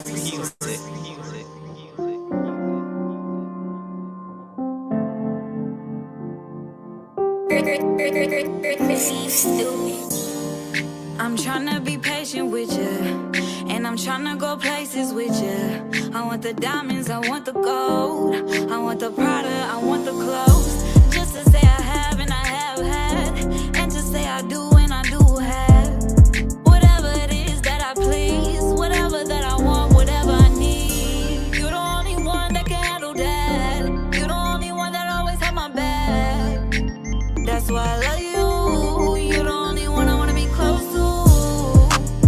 I'm tryna be patient with you, and I'm tryna go places with you. I want the diamonds, I want the gold, I want the Prada, I want the clothes. Just to say I have and I have had, and to say I do and I do have. Whatever it is that I please, whatever that I want, whatever I need. You're the only one that can handle that. You're the only one that always have my back. That's why I love you. You're the only one I wanna be close to.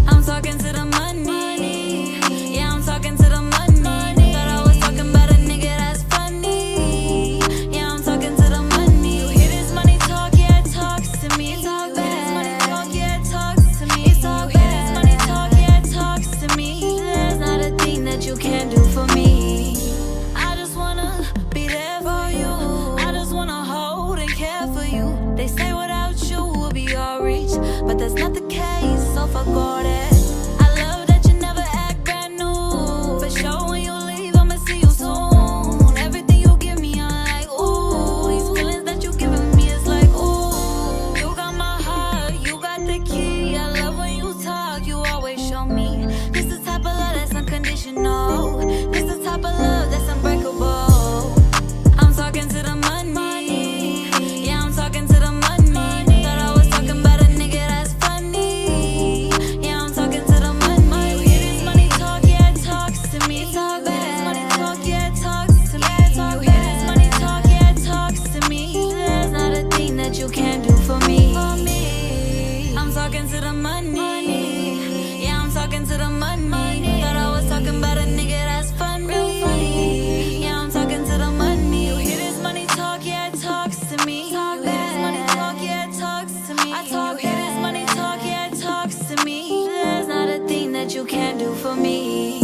I'm talking to the money. Yeah, I'm talking to the money. Thought I was talking about a nigga that's funny. Yeah, I'm talking to the money. You hear this money talk? Yeah, it talks to me. It's all bad. This money talk? Yeah, it talks to me. It's all bad. This money talk? Yeah, it talks to me. There's not a thing that you can't do for me. I just wanna be there for you. I just wanna hold and care for you. They say without you we'll be all reach, but that's not the case, so fuck all that. I love that you never act brand new. For sure when you leave, I'ma see you soon. Everything you give me, I'm like, ooh. These feelings that you giving me is like, ooh. You got my heart, you got the key. I love when you talk, you always show me. This the type of love that's unconditional. This the type of love that's unbreakable. I'm talking to the money. Yeah, I'm talking to the money. Thought I was talking about a nigga that's funny. Yeah, I'm talking to the money. You hear this money talk? Yeah, it talks to me. It's all bad. This money talk? Yeah, it talks to me. You hear this money talk? Yeah, it talks to me. There's not a thing that you can't do for me. I'm talking to the money. Yeah, I'm talking to the money. Thought I was talking about a nigga that's funny. Yeah, I'm talking to the money. You hear this money talk? Yeah, it talks to me. You hear this money talk? Yeah, it talks to me. You hear this money talk? Yeah, it talks to me. There's not a thing that you can't do for me.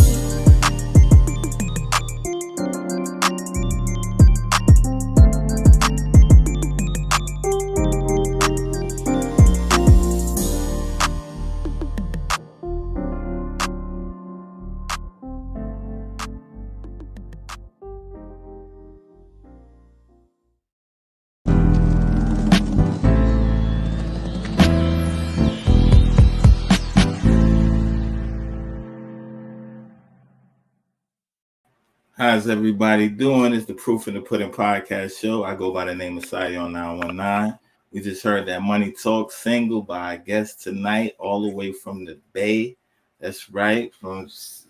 How's everybody doing? It's the Proof in the Pudding podcast show. I go by the name of Sion 919. We just heard that Money Talk single by our guest tonight, all the way from the Bay. That's right.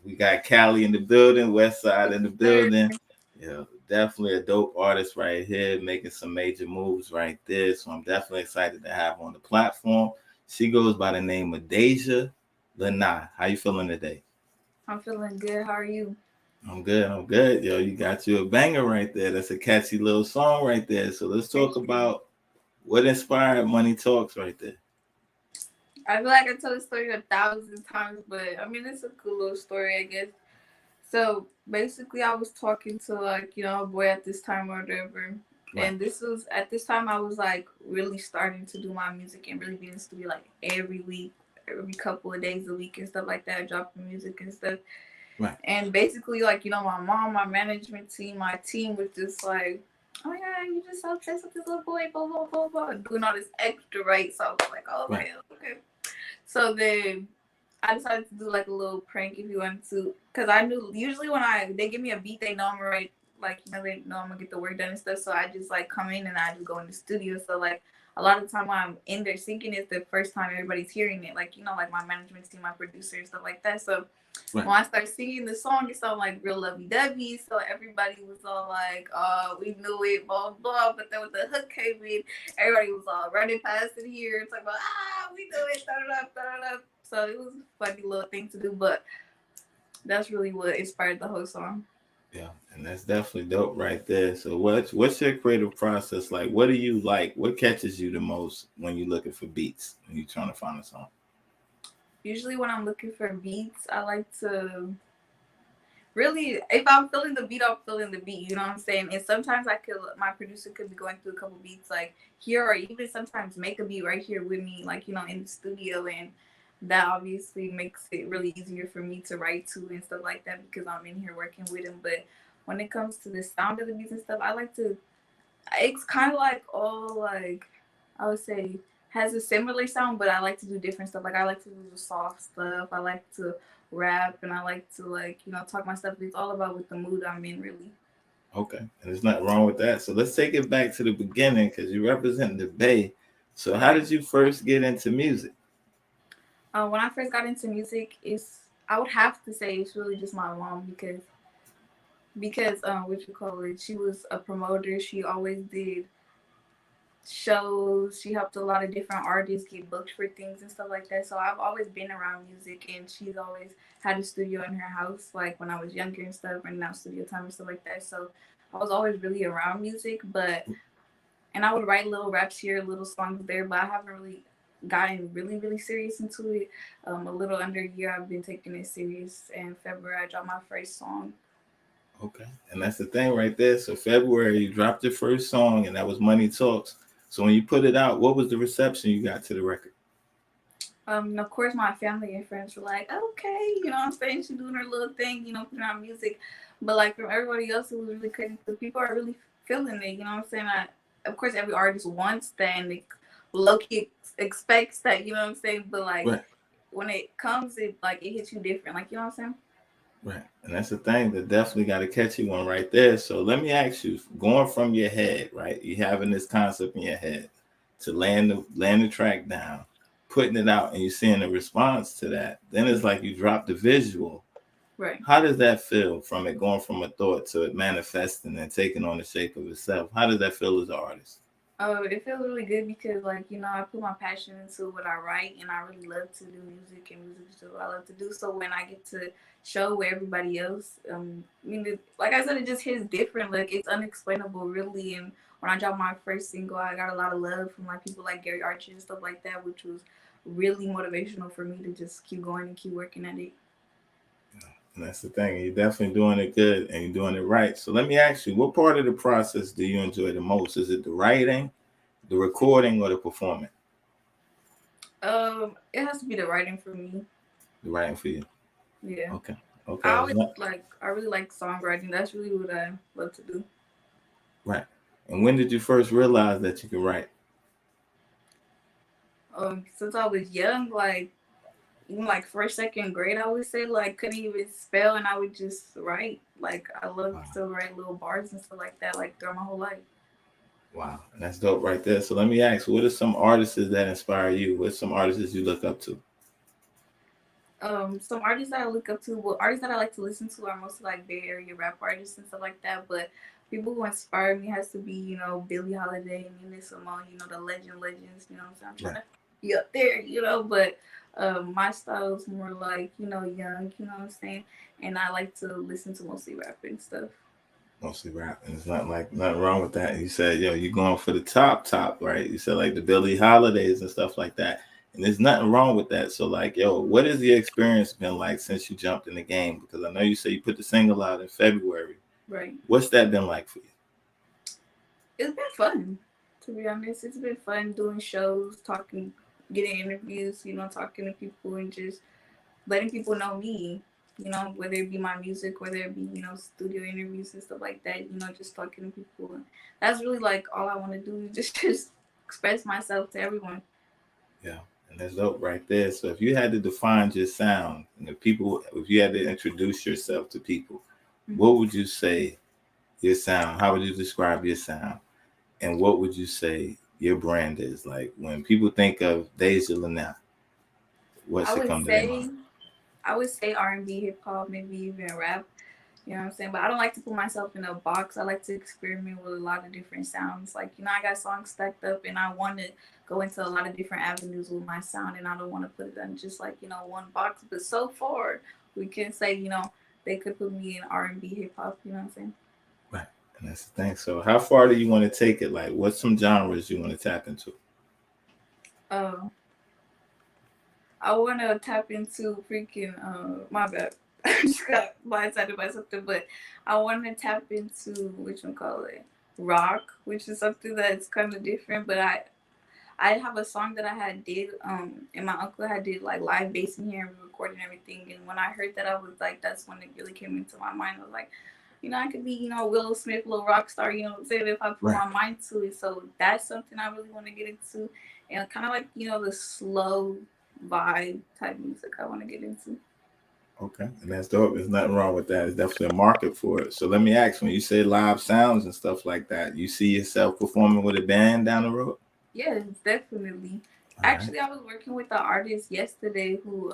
We got Cali in the building, West Side in the building. Yeah, definitely a dope artist right here, making some major moves right there. So I'm definitely excited to have her on the platform. She goes by the name of Daijah Lanai. How you feeling today? I'm feeling good. How are you? I'm good. Yo, you got you a banger right there. That's a catchy little song right there. So let's talk about what inspired Money Talks right there. I feel like I told the story 1,000 times, but I mean, it's a cool little story, I guess. So basically, I was talking to a boy at this time or whatever. Right. And at this time, I was like really starting to do my music and really being in the studio like every week, every couple of days a week and stuff like that, dropping music and stuff. Right. And basically, my mom, my management team, my team was just like, oh my God, you just so obsessed with this little boy, blah, blah, blah, blah, doing all this extra, right? So I was like, oh, right. Okay. So then I decided to do like a little prank if you wanted to, because I knew usually when they give me a beat, they know I'm gonna write, they know I'm gonna get the work done and stuff. So I just come in and I just go in the studio. So a lot of the time when I'm in there singing, it's the first time everybody's hearing it. My management team, my producer and stuff like that. So right. When I started singing the song, it sounded like real lovey-dovey. So everybody was all like, we knew it, blah, blah. But then when the hook came in, everybody was all running past it here. It's like, we knew it, da-da-da. So it was a funny little thing to do. But that's really what inspired the whole song. Yeah, and that's definitely dope right there. So what's your creative process like? What do you like? What catches you the most when you're looking for beats, when you're trying to find a song? Usually when I'm looking for beats, I like to really, if I'm feeling the beat, I'm feeling the beat, you know what I'm saying? And sometimes my producer could be going through a couple beats here, or even sometimes make a beat right here with me, in the studio. And that obviously makes it really easier for me to write to and stuff like that because I'm in here working with him. But when it comes to the sound of the beats and stuff, I like to. It's kind of like all like I would say has a similar sound, but I like to do different stuff. Like I like to do the soft stuff. I like to rap, and I like to talk my stuff. It's all about what the mood I'm in, really. Okay, and there's nothing wrong with that. So let's take it back to the beginning because you represent the Bay. So how did you first get into music? When I first got into music, I would have to say it's really just my mom because what you call it, she was a promoter. She always did shows. She helped a lot of different artists get booked for things and stuff like that. So I've always been around music, and she's always had a studio in her house, like when I was younger and stuff, and now studio time and stuff like that. So I was always really around music, and I would write little raps here, little songs there, but I haven't really gotten really serious into it. A little under a year, I've been taking it serious. In February, I dropped my first song. Okay, and that's the thing right there. So February, you dropped your first song, and that was Money Talks. So when you put it out, what was the reception you got to the record? Of course, my family and friends were like, okay, you know what I'm saying? She's doing her little thing, putting out music. But like from everybody else, it was really crazy. The people are really feeling it, you know what I'm saying? Of course, every artist wants that and they low-key expects that, you know what I'm saying? But like right. when it comes, it hits you different, like, you know what I'm saying? Right. And that's the thing that definitely got a catchy one right there. So let me ask you, going from your head, right? You having this concept in your head to land the track down, putting it out, and you're seeing a response to that. Then it's like you drop the visual. Right. How does that feel from it going from a thought to it manifesting and taking on the shape of itself? How does that feel as an artist? Oh, it feels really good because, I put my passion into what I write, and I really love to do music, and music is what I love to do. So when I get to show where everybody else, like I said, it just hits different. Like, it's unexplainable, really. And when I dropped my first single, I got a lot of love from, people like Gary Archer and stuff like that, which was really motivational for me to just keep going and keep working at it. And that's the thing. You're definitely doing it good and you're doing it right. So let me ask you, what part of the process do you enjoy the most? Is it the writing, the recording, or the performing? It has to be the writing for me. The writing for you. Yeah. Okay. I really like songwriting. That's really what I love to do. Right. And when did you first realize that you could write? Since I was young, even first, second grade, I would say, couldn't even spell, and I would just write. I love to write little bars and stuff like that, throughout my whole life. Wow, and that's dope right there. So let me ask, what are some artists that inspire you? What's some artists you look up to? Some artists that I look up to, well, artists that I like to listen to are mostly Bay Area rap artists and stuff like that. But people who inspire me has to be, Billie Holiday, Nina Simone, the legends. You know what I'm saying? I'm trying to be up there, But my style is more young. You know what I'm saying? And I like to listen to mostly rap and stuff. Mostly rap, and it's nothing wrong with that. You said, you're going for the top, right? You said the Billie Holidays and stuff like that. And there's nothing wrong with that. So what has the experience been like since you jumped in the game? Because I know you say you put the single out in February. Right. What's that been like for you? It's been fun, to be honest. It's been fun doing shows, talking, getting interviews, talking to people and just letting people know me, whether it be my music, whether it be, studio interviews and stuff like that, just talking to people. And that's really all I want to do is just express myself to everyone. Yeah. And that's dope right there. So if you had to define your sound, and if you had to introduce yourself to people, what would you say your sound? How would you describe your sound? And what would you say your brand is? Like when people think of Daijah Lanai, what should come to their mind? I would say R&B, hip hop, maybe even rap. You know what I'm saying? But I don't like to put myself in a box. I like to experiment with a lot of different sounds. I got songs stacked up and I want to go into a lot of different avenues with my sound, and I don't want to put it in just one box. But so far, we can say, they could put me in R&B, hip hop, you know what I'm saying? Right. And that's the thing. So how far do you want to take it? What's some genres you want to tap into? I want to tap into freaking, my bad. I just got blindsided by something, but I want to tap into, rock, which is something that's kind of different, but I I have a song that I had did, and my uncle had did like live bass in here and recording everything. And when I heard that, I was like, that's when it really came into my mind. I was like, I could be, Willow Smith, little rock star, what I'm saying, if I put my mind to it. So that's something I really want to get into. And kind of like, the slow vibe type music I want to get into. Okay, and that's dope. There's nothing wrong with that. There's definitely a market for it. So let me ask, when you say live sounds and stuff like that, you see yourself performing with a band down the road? Yes, definitely. All Actually, right. I was working with an artist yesterday who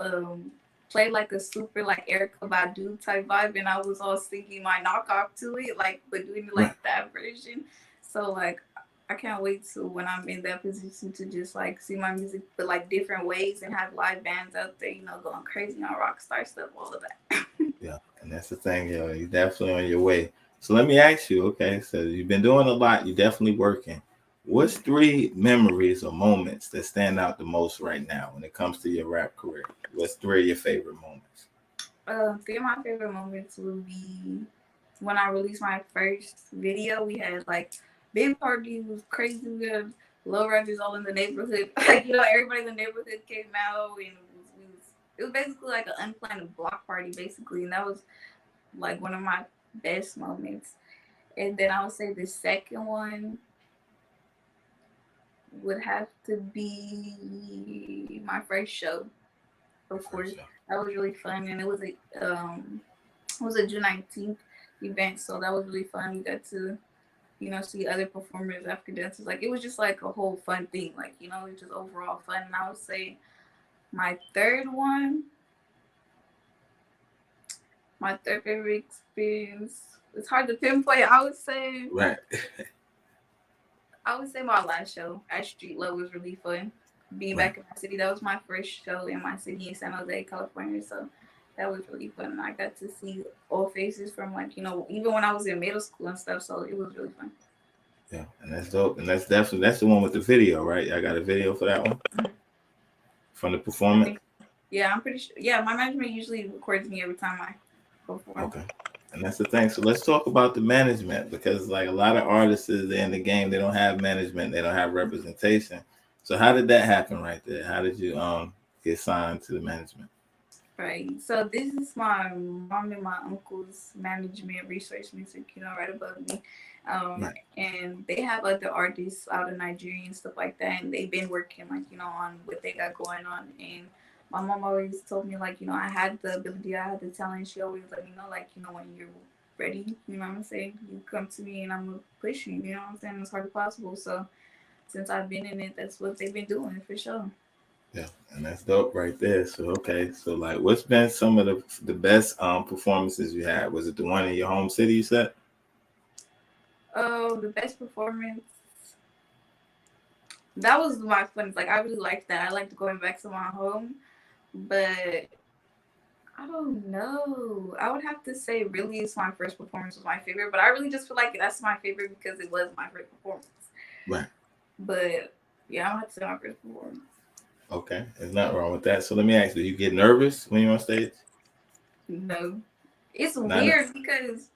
played like a super like Erykah Badu type vibe, and I was all singing my knockoff to it, like but doing it like that version. So like I can't wait to when I'm in that position to just like see my music but like different ways and have live bands out there, going crazy on rock star stuff, all of that. Yeah, and that's the thing, you're definitely on your way. So let me ask you, okay, so you've been doing a lot, you're definitely working. What's 3 memories or moments that stand out the most right now when it comes to your rap career? What's 3 of your favorite moments? 3 of my favorite moments would be when I released my first video. We had like big party, was crazy. We had low riders all in the neighborhood. Like, everybody in the neighborhood came out, and it was basically like an unplanned block party, basically. And that was like one of my best moments. And then I would say the second one would have to be my first show. Of course, that was really fun, and it was a June 19th event, so that was really fun. We got to see other performers, African dancers. Like it was just like a whole fun thing. Like it was just overall fun. And I would say my third favorite experience. It's hard to pinpoint. I would say my last show at Street Love was really fun. Being back in my city, that was my first show in my city in San Jose, California. So that was really fun. And I got to see all faces from even when I was in middle school and stuff. So it was really fun. Yeah, and that's dope. And that's the one with the video, right? I got a video for that one from the performance. Yeah, I'm pretty sure. Yeah, my management usually records me every time I perform. Okay. And that's the thing. So let's talk about the management, because like a lot of artists in the game, they don't have management, they don't have representation. So how did that happen right there? How did you get signed to the management? Right. So this is my mom and my uncle's management, research music, right above me. And they have other artists out of Nigeria and stuff like that, and they've been working on what they got going on. And my mom always told me I had the ability, I had the talent. She always let me know when you're ready, you know what I'm saying, you come to me and I'm gonna push you, you know what I'm saying, as hard as possible. So since I've been in it, that's what they've been doing for sure. Yeah, and that's dope right there. So okay, so like what's been some of the best performances you had? Was it the one in your home city you said? Oh, the best performance, that was my fun. Like I really liked that. I liked going back to my home, but I don't know. I would have to say really it's my first performance was my favorite, but I really just feel like that's my favorite because it was my first performance. Right. But yeah, I would have to say my first performance. Okay, there's nothing wrong with that. So let me ask you, do you get nervous when you're on stage? No. It's weird because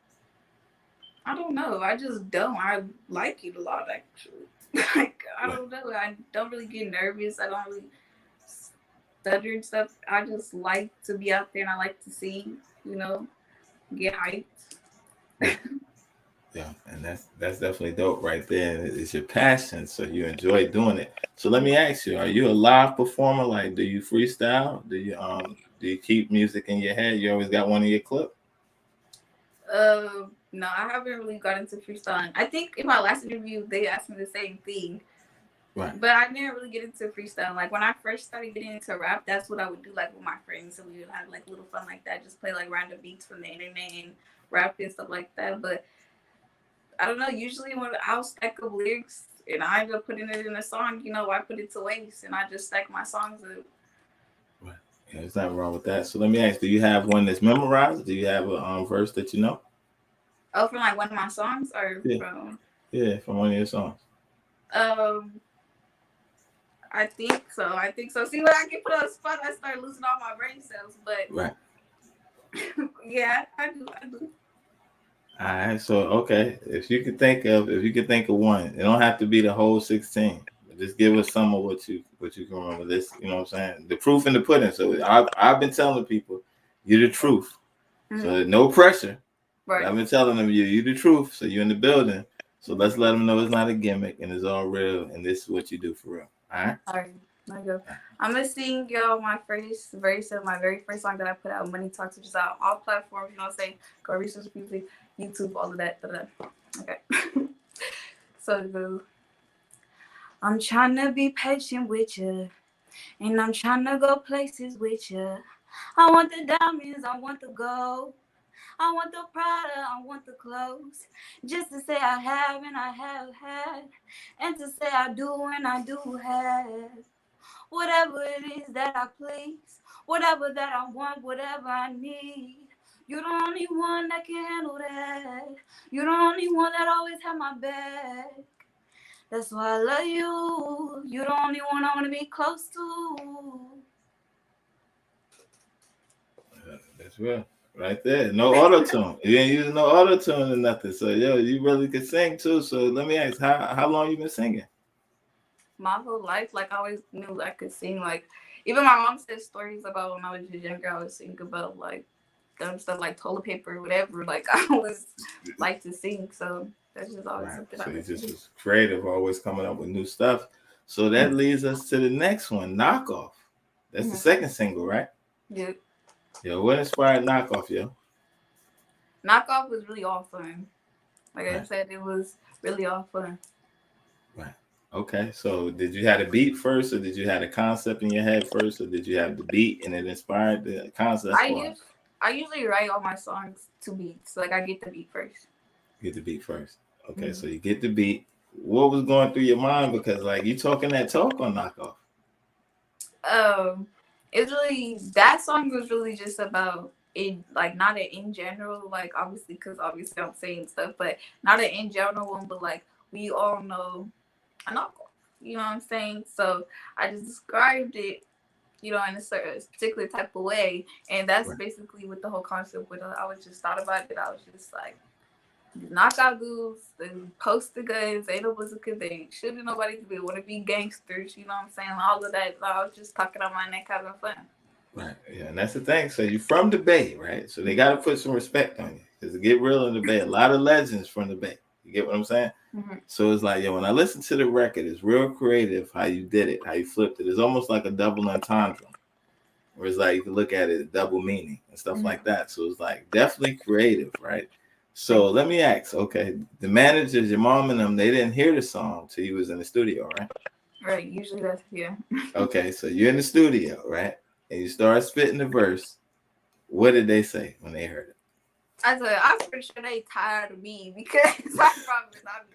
I don't know. I just don't. I like it a lot actually. Like I don't know. I don't really get nervous. I don't really stutter and stuff. I just like to be out there and I like to sing, get hyped. Yeah, and that's definitely dope right there. It's your passion, so you enjoy doing it. So let me ask you, are you a live performer? Like, do you freestyle? Do you keep music in your head? You always got one in your clip? No, I haven't really got into freestyling. I think in my last interview they asked me the same thing. Right. But I didn't really get into freestyle. Like when I first started getting into rap, that's what I would do like with my friends. So we would have like little fun like that, just play like random beats from the internet and rap and stuff like that. But I don't know, usually when I'll stack up lyrics and I end up putting it in a song, I put it to waste and I just stack my songs up. Right. Yeah, there's nothing wrong with that. So let me ask, do you have one that's memorized? Do you have a verse that you know? Oh, from like one of my songs or from? Yeah, from one of your songs. I think so. See, when I get put on the spot, I start losing all my brain cells. But right. Yeah, I do. All right. So okay, if you could think of one, it don't have to be the whole 16. just give us some of what you can remember. This, you know what I'm saying? The proof in the pudding. So I've been telling people, you're the truth. So no pressure. Right. I've been telling them you the truth. So you're in the building. So let's let them know it's not a gimmick and it's all real. And this is what you do for real. All right. All right. I go. I'm gonna sing y'all my first verse of my very first song that I put out, Money Talks, which is out on all platforms. You know what I'm saying? Go research music, YouTube, all of that. Okay. So I'm trying to be patient with you, and I'm trying to go places with you. I want the diamonds, I want the gold, I want the Prada, I want the clothes. Just to say I have and I have had, and to say I do and I do have. Whatever it is that I please, whatever that I want, whatever I need. You're the only one that can handle that. You're the only one that always have my back. That's why I love you. You're the only one I want to be close to. That's real. Right there. No auto-tune. You ain't using no auto-tune or nothing. So, yo, you really could sing, too. So, let me ask, how long you been singing? My whole life, like, I always knew I could sing. Like, even my mom said stories about when I was just younger, I would sing about, like, dumb stuff like toilet paper or whatever. Like, I always like to sing. So, that's just always something so I you just was creative, always coming up with new stuff. So, that leads us to the next one, Knockoff. That's the second single, right? Yeah. Yo, what inspired Knockoff, yo? Knockoff was really all fun. Like I said, it was really all fun. Right. Okay. So did you have a beat first, or did you have a concept in your head first, or did you have the beat and it inspired the concept? I usually write all my songs to beats. Like I get the beat first. Get the beat first. Okay. So you get the beat. What was going through your mind? Because like you talking that talk on Knockoff. It's really, that song was really just about it, like not an in general, like obviously because obviously I'm saying stuff, but not an in general one, but like we all know a knockoff, you know what I'm saying? So I just described it, you know, in a certain particular type of way, and that's basically what the whole concept with. I was just thought about it. I was just like, knockout dudes, they post the guns, ain't no bazooka, they ain't shooting nobody, they want to be gangsters, you know what I'm saying? All of that. I was just talking on my neck, having fun. Right. Yeah, and that's the thing. So you're from the Bay, right? So they got to put some respect on you because to get real in the Bay, a lot of legends from the Bay. You get what I'm saying? So it's like, yo, when I listen to the record, it's real creative how you did it, how you flipped it. It's almost like a double entendre, where it's like you can look at it, a double meaning and stuff like that. So it's like definitely creative, right? So let me ask, okay, the managers, your mom and them, they didn't hear the song till you was in the studio, right? Right, usually that's, yeah. Okay, so you're in the studio, right? And you start spitting the verse. What did they say when they heard it? I said, I'm pretty sure they tired of me because I promise I'm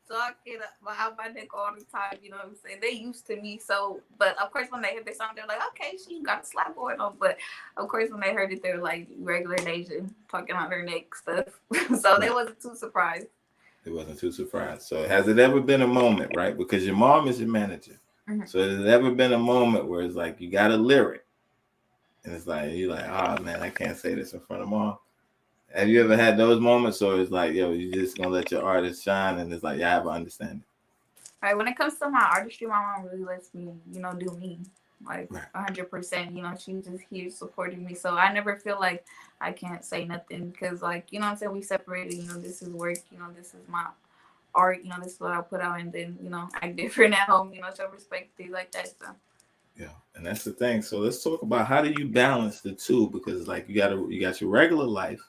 talking about my neck all the time, you know what I'm saying? They used to me, so, but of course when they heard the song, they're like, okay, she got a slap going on, but of course when they heard it, they're like regular Daijah talking on her neck stuff, so they wasn't too surprised. It wasn't too surprised. So has it ever been a moment, right? Because your mom is your manager. So has it ever been a moment where it's like you got a lyric and it's like, you're like, oh man, I can't say this in front of mom. Have you ever had those moments, or it's like, yo, you just gonna let your artist shine, and it's like, yeah, I have an understanding. All right, when it comes to my artistry, my mom really lets me, you know, do me, like 100%. You know, she's just here supporting me, so I never feel like I can't say nothing because, like, you know what I'm saying, we separated. You know, this is work. You know, this is my art. You know, this is what I put out, and then you know, act different at home. You know, show respect, things like that. So. Yeah, and that's the thing. So let's talk about how do you balance the two, because like you got your regular life.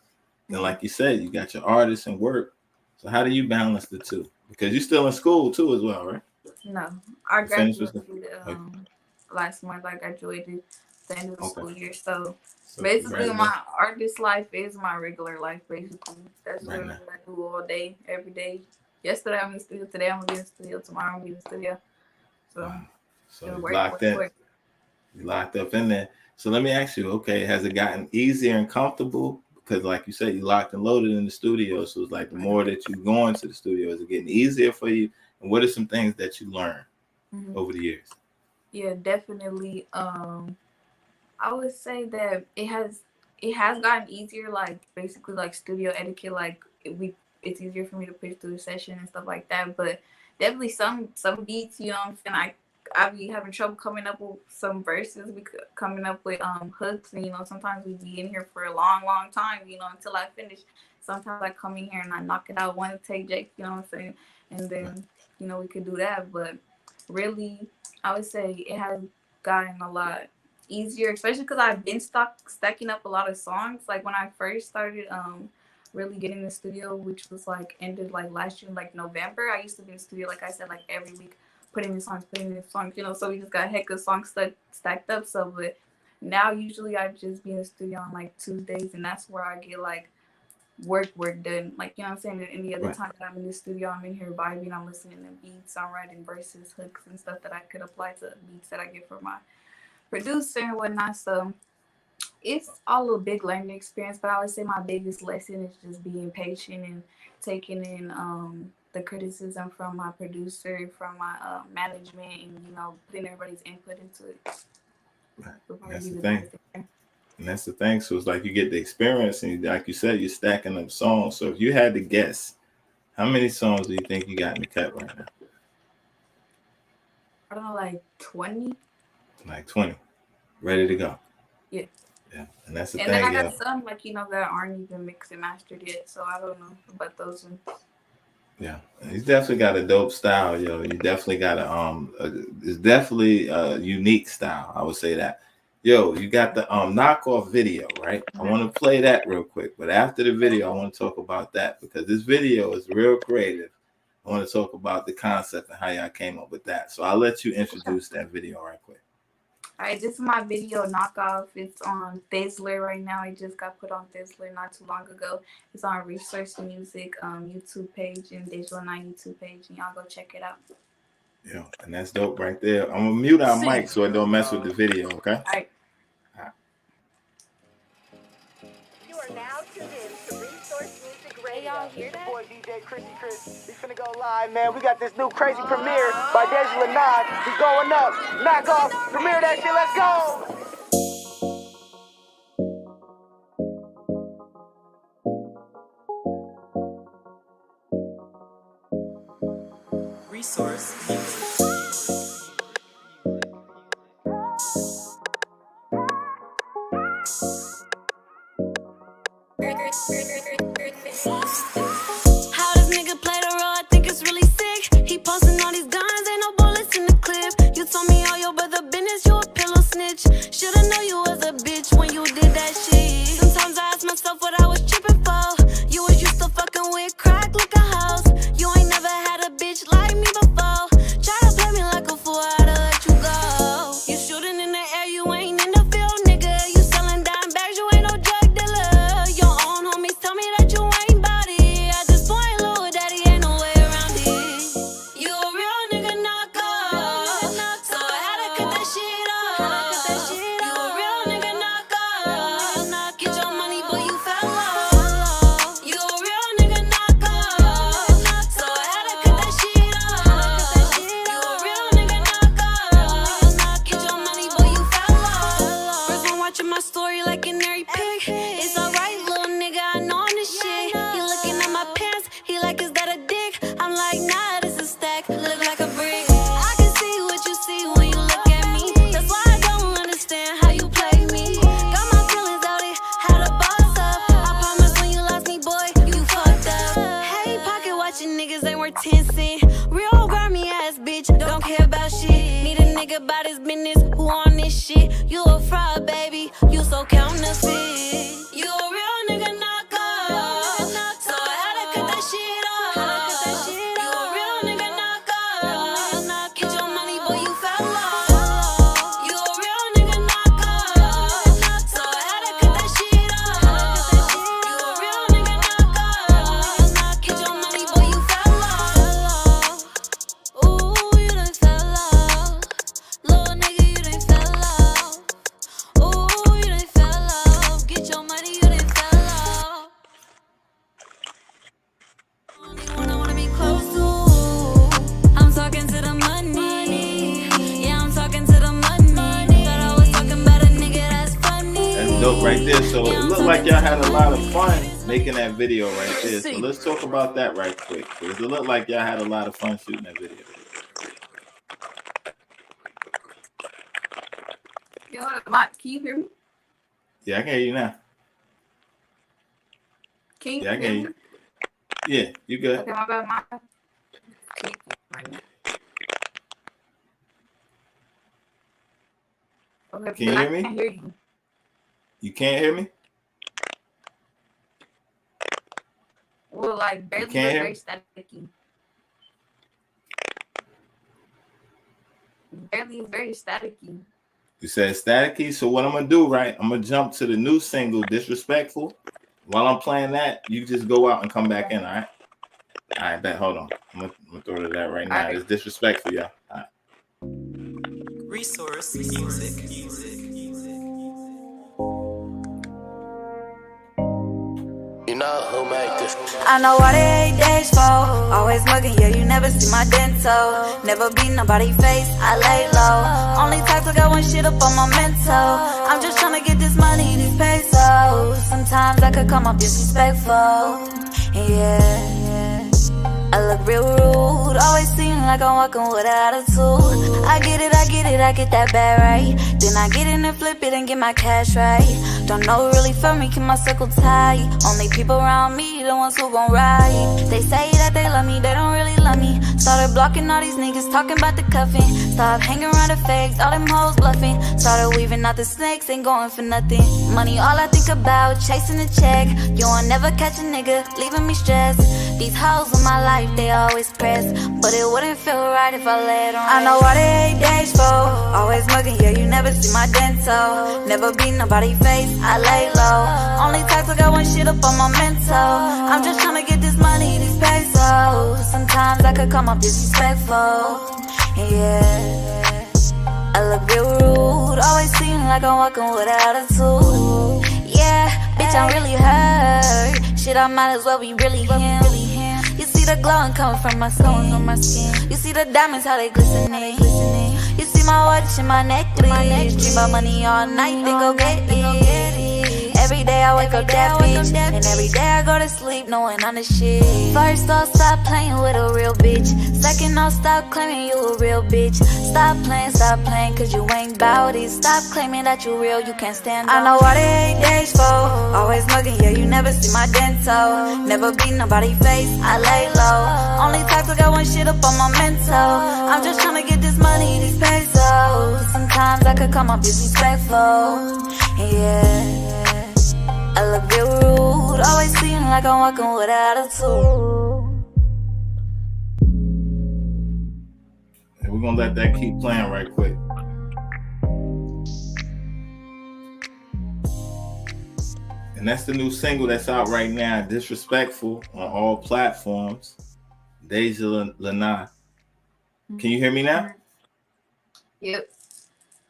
And like you said, you got your artists and work. So how do you balance the two? Because you're still in school too as well, right? No, I graduated last month. I graduated the end of the school year. So basically, my artist life is my regular life. Basically, that's what I do all day, every day. Yesterday I'm in the studio. Today I'm gonna be in the studio. Tomorrow I'm gonna be in the studio. So you're locked in. You're locked up in there. So let me ask you, okay, has it gotten easier and comfortable? Because like you said, you locked and loaded in the studio. So it's like the more that you go into the studio, is it getting easier for you? And what are some things that you learn over the years? Yeah, definitely. I would say that it has gotten easier, like basically like studio etiquette, like it's easier for me to push through the session and stuff like that. But definitely some beats, you know what I'm saying? I be having trouble coming up with some verses, coming up with hooks, and you know, sometimes we be in here for a long time, you know, until I finish. Sometimes I come in here and I knock it out one take, Jake, you know what I'm saying? And then, you know, we could do that. But really, I would say it has gotten a lot easier, especially because I've been stacking up a lot of songs. Like when I first started really getting in the studio, which was like ended like last year, like November. I used to be in the studio, like I said, like every week, putting in songs, you know, so we just got a heck of songs stacked up. So, but now usually I just be in the studio on like Tuesdays, and that's where I get like work done. Like, you know what I'm saying? At any other time that I'm in the studio, I'm in here vibing, I'm listening to beats, I'm writing verses, hooks, and stuff that I could apply to beats that I get from my producer and whatnot. So it's all a big learning experience, but I would say my biggest lesson is just being patient and taking in the criticism from my producer, from my management, and, you know, putting everybody's input into it. Right. That's the thing. And that's the thing. So it's like you get the experience, and like you said, you're stacking up songs. So if you had to guess, how many songs do you think you got in the cut right now? I don't know, like 20. Like 20. Ready to go. Yeah. Yeah. And that's the thing. And then I got some, like, you know, that aren't even mixed and mastered yet. So I don't know about those ones. Yeah, he's definitely got a dope style, yo. You definitely got it's definitely a unique style. I would say that. Yo, you got the knockoff video, right? I want to play that real quick, but after the video, I want to talk about that because this video is real creative. I want to talk about the concept and how y'all came up with that. So I'll let you introduce that video right quick. All right, this is my video knockoff. It's on Thizzler right now. It just got put on Thizzler not too long ago. It's on Resource Music YouTube page and Daijah Lanai YouTube page, and y'all go check it out. Yeah, and that's dope right there. I'm gonna mute our mic so it don't mess with the video, okay? All right. You are now tuned in to Resource Music Radio. Y'all hear that? Boy, DJ Chris. We finna go live, man. We got this new crazy premiere by Daijah Lanai. We going up. Knockoff. Premiere that shit. Let's go. Resource Music. How this nigga play the role, I think it's really sick. He posting all these guns, ain't no bullets in the clip. You told me all your brother business, you a pillow snitch. Shoulda know you was a bitch when you did that shit. Sometimes I ask myself what I was tripping for. You was used to fucking with crack like a house. You ain't never had a bitch like me before. Try to play me like a fool, I'd let you go. You shooting in the air, you ain't in the field, nigga. You selling dime bags, you ain't no drug dealer. Your own homies tell me that you ain't bout it. At this point, little daddy ain't no way around it. You a real nigga knockoff, so I had to cut that shit off. You a real nigga knockoff, get your money, boy, you fell off. You a real nigga knockoff, so I had to cut that shit off. You a real nigga knockoff, get your money, boy, you fell off. First one watching my story like an Airy pic. It's alright, little nigga, I know I'm the shit. He looking at my pants, he like, is that a dick? I'm like, nah, this is stack, look like a brick. I can see what you see when you look at me. That's why I don't understand how you play me. Got my feelings out it, had a boss up. I promise when you lost me, boy, you fucked up. Hey, pocket watching niggas ain't worth 10 cents. Real grimy ass bitch, don't care about shit. Need a nigga about his business, who on this shit? You a fraud, baby, you so counterfeit. You a real nigga knockoff, so I had to cut that shit off. You a real nigga knockoff, get your money, boy, you fell off. You a real nigga knockoff, so I had to cut that shit off. You a real nigga knockoff, get your money, boy, you fell off. Ooh, you done fell off. Little nigga, you done fell off. Ooh, you done fell off. Get your money, you done fell off. Only one I wanna be close to. I'm talking to the money. Yeah, I'm talking to the money. Thought I was talking about a nigga that's funny. That's dope right there. So it looked like y'all had a lot of fun making that video right there. So let's talk about that right quick, because it looked like y'all had a lot of fun shooting that video. Yo, Mike, can you hear me? Yeah, I can hear you now. Can you Yeah, I can hear hear me? you. Yeah, you good. Okay, my bad, Mike. Okay, Can you hear I me? can't hear you. You can't hear me? Well, like, barely, can't hear very me? staticky. Barely, very staticky. You said Staticky. So what I'm gonna do, right? I'm gonna jump to the new single, Disrespectful. While I'm playing that, you just go out and come back in, all right? All right, bet. Hold on. I'm gonna throw to that right now. All right. It's Disrespectful, y'all. All right. Resource music. You know who made this? I know what it days for. Always mugging, yeah, you never see my dental. Never beat nobody face, I lay low. Only type to got one shit up on my mental. I'm just tryna get this money, these pesos. Sometimes I could come up disrespectful. Yeah. I look real rude, always seem like I'm walking with attitude. I get it, I get that bad right. Then I get in and flip it and get my cash right. Don't know really for me, keep my circle tight. Only people around me, the ones who gon' ride. They say that they love me, they don't really love me. Started blocking all these niggas, talking about the cuffing. Stop hanging around the fakes, all them hoes bluffing. Started weaving out the snakes, ain't going for nothing. Money all I think about, chasing the check. You won't never catch a nigga, leaving me stressed. These hoes in my life, they always press, but it wouldn't feel right if I let on. I know what it days for. Always mugging, yeah, you never see my dental. Never beat nobody face, I lay low. Only type to got one shit up on my mental. I'm just tryna get this money, these pesos. Sometimes I could come up disrespectful. Yeah, I look real rude, always seem like I'm walking with attitude. Yeah, bitch, I'm really hurt. Shit, I might as well be really him. You see the glowing coming from my skin. You see the diamonds, how they glistening. You see my watch and my necklace. Dream about money all night, then go get it. Every day I wake up that bitch, and every day I go to sleep knowing I'm the shit. First, don't stop playing with a real bitch. Second, don't stop claiming you a real bitch. Stop playing, cause you ain't bout it. Stop claiming that you real, you can't stand I know what it days for. Always mugging, yeah, you never see my dental. Never beat nobody face, I lay low. Only type to got one shit up on my mental. I'm just tryna get this money, these pesos. Sometimes I could come up disrespectful. Yeah, I look real rude, always seem like I'm walking with attitude. And we're gonna let that keep playing right quick. And that's the new single that's out right now, Disrespectful, on all platforms. Daijah Lanai. Can you hear me now? Yep.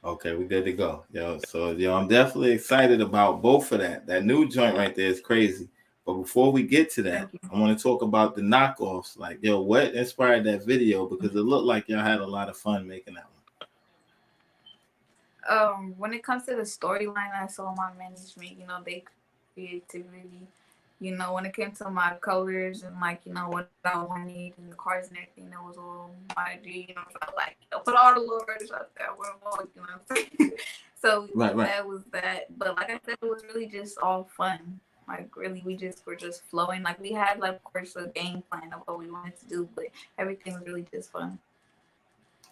Okay, we good to go. So I'm definitely excited about both of that. That new joint right there is crazy. But before we get to that, I want to talk about the knockoffs. Like, what inspired that video? Because it looked like y'all had a lot of fun making that one. When it comes to the storyline, I saw my management, they creativity. When it came to my colors and what I wanted and the cars and everything, that was all my idea. Felt like put all the little birds out there. What I'm saying? So right. That was that. But like I said, it was really just all fun. Like really, we were just flowing. Like we had of course a game plan of what we wanted to do, but everything was really just fun.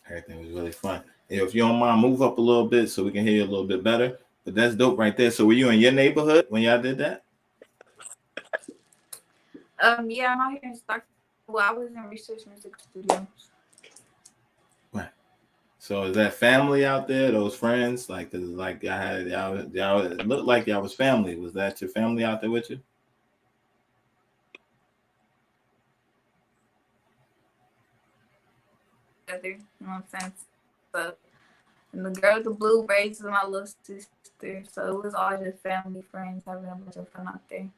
Everything was really fun. If you don't mind, move up a little bit so we can hear you a little bit better. But that's dope right there. So were you in your neighborhood when y'all did that? Yeah, I'm out here in Stockton. Well, I was in Research Music Studios. Right. So is that family out there? Those friends? Cause y'all it looked like y'all was family. Was that your family out there with you? Together, you know what I'm saying? So, and the girl with the blue braids is my little sister. So it was all just family, friends, having a bunch of fun out there.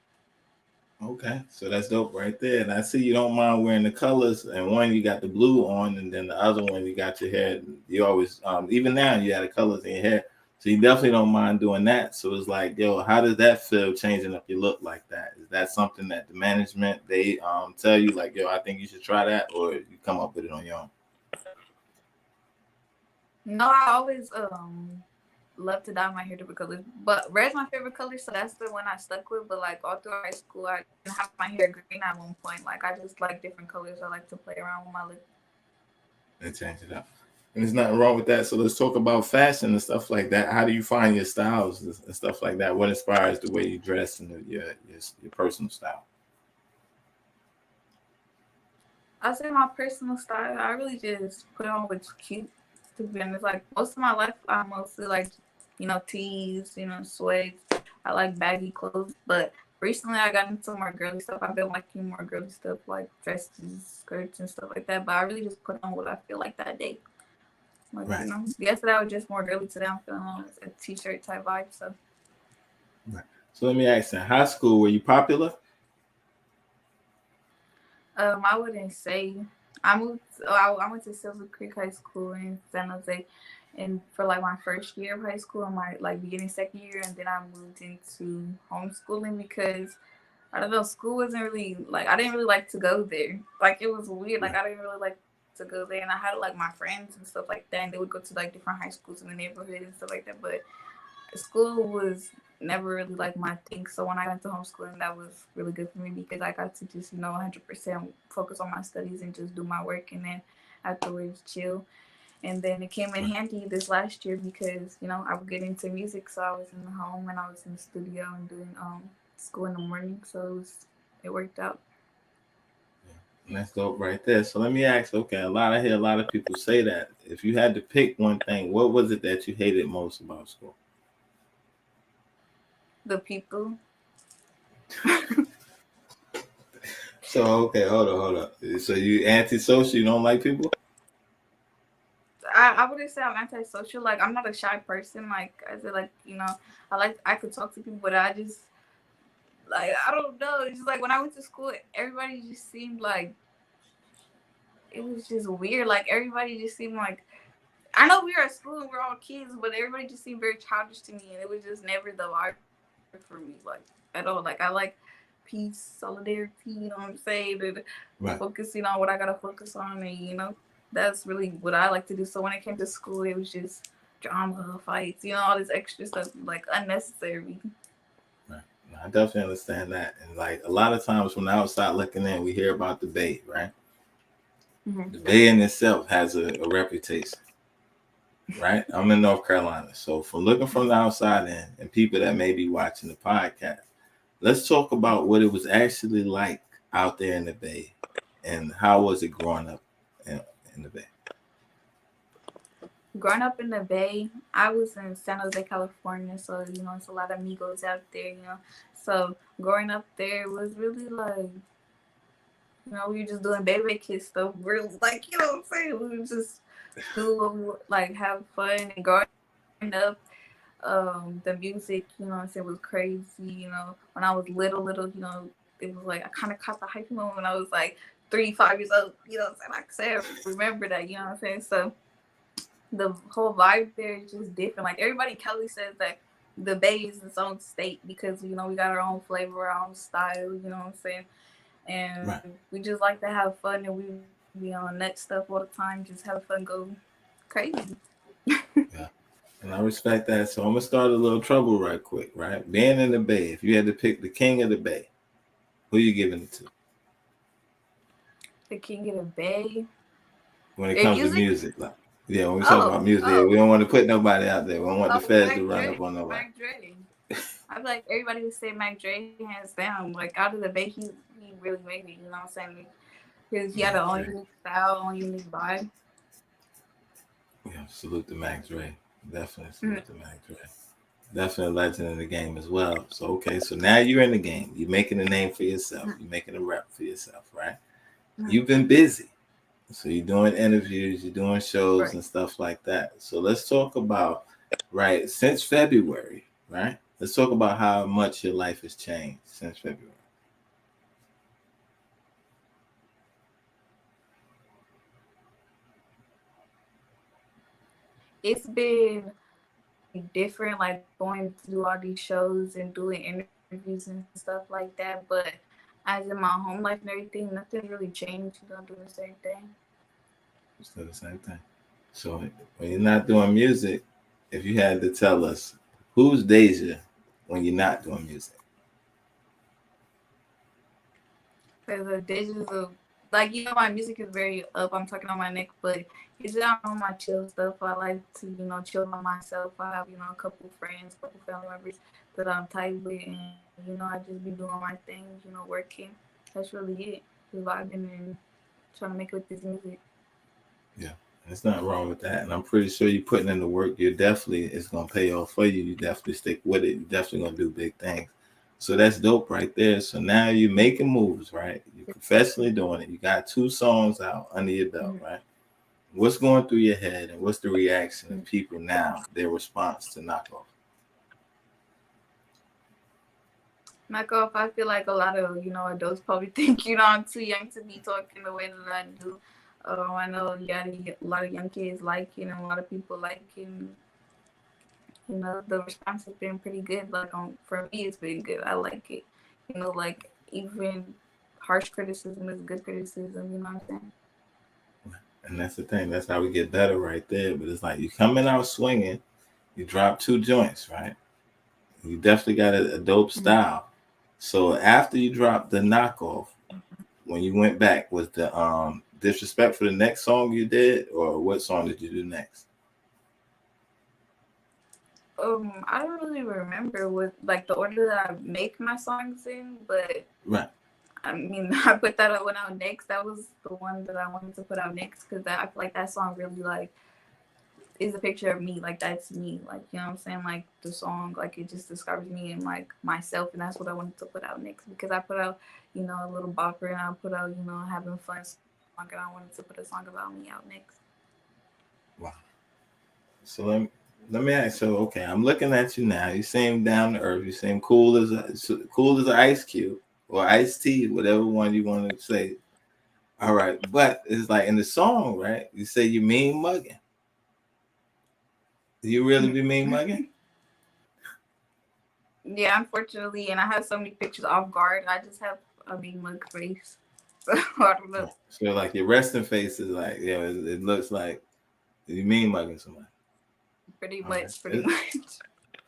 Okay, so that's dope right there. And I see you don't mind wearing the colors. And one, you got the blue on, and then the other one, you got your hair. You always, even now, you had the colors in your hair. So you definitely don't mind doing that. So it's like, yo, how does that feel changing up your look like that? Is that something that the management they tell you like, yo, I think you should try that, or you come up with it on your own? No, I always love to dye my hair different colors, but red's my favorite color, so that's the one I stuck with. But like all through high school, I didn't have my hair green at one point. Like I just like different colors. I like to play around with my look. And change it up. And there's nothing wrong with that. So let's talk about fashion and stuff like that. How do you find your styles and stuff like that? What inspires the way you dress and your personal style? I say my personal style. I really just put on what's cute. To be honest, like most of my life, I mostly like, tees, sweats. I like baggy clothes, but recently I got into more girly stuff. I've been liking more girly stuff like dresses, skirts, and stuff like that. But I really just put on what I feel like that day. Like, right. Yesterday I was just more girly. Today I'm feeling on a t-shirt type vibe. So. Right. So let me ask you, in high school, were you popular? I wouldn't say. I went to Silver Creek High School in San Jose, and for like my first year of high school, and my like beginning second year, and then I moved into homeschooling because I don't know, school wasn't really like I didn't really like to go there. Like it was weird. Like I didn't really like to go there, and I had like my friends and stuff like that, and they would go to like different high schools in the neighborhood and stuff like that. But school was never really like my thing. So when I went to homeschooling, that was really good for me because I got to just 100% focus on my studies and just do my work, and then afterwards chill. And then it came in handy this last year because I would get into music, so I was in the home and I was in the studio and doing school in the morning. So it worked out. That's dope right there. So let me ask, okay, I hear a lot of people say that. If you had to pick one thing, what was it that you hated most about school? The people. So okay, hold on. So you antisocial? You don't like people? I wouldn't say I'm antisocial. Like I'm not a shy person. Like I said, I could talk to people, but I just like I don't know. It's just like when I went to school, everybody just seemed like it was just weird. Like everybody just seemed like I know we were at school and we're all kids, but everybody just seemed very childish to me, and it was just never the vibe for me, like at all. Like I like peace, solidarity. You know what I'm saying? And focusing on what I gotta focus on, and that's really what I like to do. So when it came to school, it was just drama, fights, all this extra stuff, like unnecessary. Right. I definitely understand that. And like a lot of times from the outside looking in, we hear about the Bay, right? Mm-hmm. The Bay in itself has a reputation, right? I'm in North Carolina. So from looking from the outside in and people that may be watching the podcast, let's talk about what it was actually like out there in the Bay and how was it growing up in the Bay? Growing up in the Bay, I was in San Jose, California, so it's a lot of amigos out there, So growing up there was really like, we were just doing baby kid stuff. We're like, what I'm saying? We would just do like have fun and growing up. The music, it was crazy. When I was little, it was like I kind of caught the hype moment when I was like 3, 5 years old. Like I said, remember that. You know what I'm saying? So the whole vibe there is just different. Like everybody, Kelly says that the Bay is its own state because we got our own flavor, our own style. You know what I'm saying? And we just like to have fun, and we be on that stuff all the time. Just have fun, go crazy. Yeah. And I respect that. So I'm gonna start a little trouble right quick, right? Being in the Bay, if you had to pick the king of the Bay, who you giving it to? The king of the Bay. When it comes to music, like when we talk about music, we don't want to put nobody out there. We don't want the feds to run up on nobody. Mac Dre. I feel like everybody would say Mac Dre hands down. Like out of the Bay, he really made it. You know what I'm saying? Because he had a own unique style, own unique vibe. Yeah, salute to Mac Dre. Definitely salute to Mac Dre. Definitely a legend in the game as well. So okay, so now you're in the game. You're making a name for yourself. You're making a rep for yourself, right? You've been busy. So you're doing interviews, you're doing shows and stuff like that. So let's talk about, since February, right? Let's talk about how much your life has changed since February. It's been different, like going to do all these shows and doing interviews and stuff like that. But as in my home life and everything, nothing really changed. You know, doing the same thing. Still the same thing. So when you're not doing music, if you had to tell us who's Daijah when you're not doing music. Because the dishes of, like, you know, my music is very up. I'm talking on my neck, but usually I'm on my chill stuff. I like to, you know, chill by myself. I have, you know, a couple friends, a couple family members that I'm tight with, and, you know, I just be doing my things, you know, working. That's really it. Just vibing and trying to make it with this music. Yeah, there's nothing wrong with that. And I'm pretty sure you're putting in the work. You're definitely, it's going to pay off for you. You definitely stick with it. You're definitely going to do big things. So that's dope right there. So now you're making moves, right? You're professionally doing it. You got 2 songs out under your belt, right? What's going through your head and what's the reaction of people now, their response to Knockoff? Knockoff, I feel like a lot of, you know, adults probably think, you know, I'm too young to be talking the way that I do. I know a lot of young kids like it, and a lot of people like it. And, you know, the response has been pretty good. Like, for me, it's been good. I like it. You know, like, even harsh criticism is good criticism, you know what I'm saying? And that's the thing. That's how we get better right there. But it's like you coming out swinging, you drop 2 joints, right? You definitely got a dope style. So after you dropped the Knockoff, when you went back, was the Disrespect for the next song you did, or what song did you do next? I don't really remember what, like, the order that I make my songs in, but right. I mean, I put that one out next. That was the one that I wanted to put out next because I feel like that song really, like, is a picture of me. Like, that's me. Like, you know what I'm saying? Like, the song, like, it just describes me and, like, myself, and that's what I wanted to put out next because I put out, you know, a little bopper, and I put out, you know, having fun song, and I wanted to put a song about me out next. Wow. So let me ask. So okay, I'm looking at you now. You seem down to earth. You seem cool as an ice cube or iced tea, whatever one you want to say. All right, but it's like in the song, right? You say you mean mugging. Do you really be mean mugging? Yeah, unfortunately, and I have so many pictures off guard. I just have a mean mug face. So I don't know. So like your resting face is like, yeah, it looks like you mean mugging somebody. Pretty much. And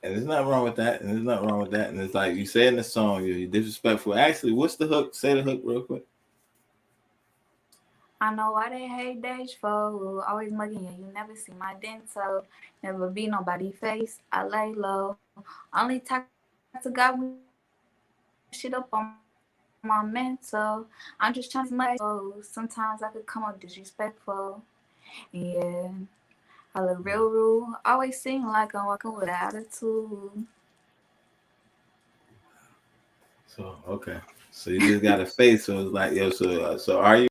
there's nothing wrong with that. And it's like you say in the song, you're disrespectful. Actually, what's the hook? Say the hook real quick. I know why they hate Daijahs for always mugging you. You never see my dental. Never be nobody face. I lay low. Only talk to God when shit up on my mental. I'm just trying to make sometimes I could come up disrespectful. Yeah. I look real rude. Always seem like I'm walking with attitude. So okay. So you just got a face. So it's like, yo, so are you